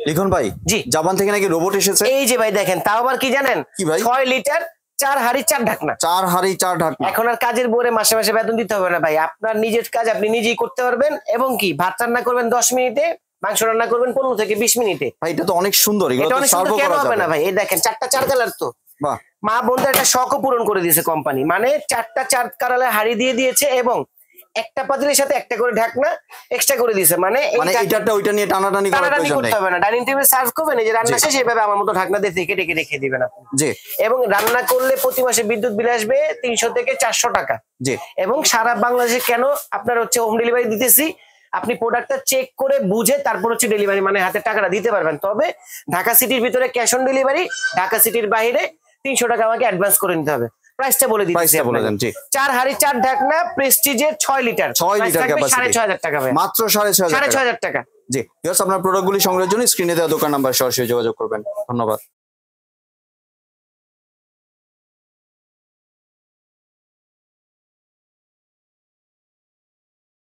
লিখন ভাই, জি জাপান থেকে নাকি রোবট এসেছে। এই যে ভাই দেখেন, তাও আবার কি জানেন, কি ভাই? 6 লিটার 4 হাঁড়ি 4 ঢাকনা। 4 হাঁড়ি 4 ঢাকনা। এখন আর কাজের পরে মাসে মাসে বেতন দিতে হবে না ভাই, আপনার নিজের কাজ আপনি নিজেই করতে পারবেন। এবং কি ভাত রান্না করবেন 10 মিনিটে, মাংস রান্না করবেন 15 থেকে 20 মিনিটে। ভাই এটা তো অনেক সুন্দর, এগুলো তো সার্ভ করা হবে যাবে না ভাই। এই দেখেন 4টা 4 কালার তো, বাহ। মা বোনদের একটা শখও পূরণ করে দিয়েছে কোম্পানি, মানে 4টা 4 কালারের হাঁড়ি দিয়ে দিয়েছে এবং একটা পাতিলের সাথে একটা করে ঢাকনা এক্সট্রা করে দিয়েছে। মানে এইটা ওইটা নিয়ে টানাটানি করার প্রয়োজন নেই, করতে হবে না। ডাইনিং টেবিলে সার্ভ করবেন, এই যে রান্না শেষ এইভাবে আমার মতো ঢাকনা দিয়ে থেকে রেখে রেখে দিবেন আপনি। জি। এবং রান্না করলে প্রতি মাসে বিদ্যুৎ বিল আসবে 300 থেকে 400 টাকা। জি। এবং সারা বাংলাদেশে কেন আপনার হচ্ছে হোম ডেলিভারি দিতেছি, আপনি প্রোডাক্টটা চেক করে বুঝে তারপর হচ্ছে ডেলিভারি মানে হাতে টাকাটা দিতে পারবেন। তবে ঢাকা সিটির ভিতরে ক্যাশ অন ডেলিভারি, ঢাকা সিটির বাইরে 300 টাকা আমাকে অ্যাডভান্স করে নিতে হবে। প্রাইসটা বলে দিচ্ছি আপনাকে। 4 হাঁড়ি 4 ঢাকনা প্রেস্টিজের 6 লিটার, 6 লিটার ক্যাপাসিটি, 6500 টাকা ভাই, মাত্র 6500 6500 টাকা। জি, ভিউয়ার্স আপনার প্রোডাক্টগুলি সংগ্রহের জন্য স্ক্রিনে দেওয়া দোকান নাম্বার সরাসরি যোগাযোগ করবেন। ধন্যবাদ।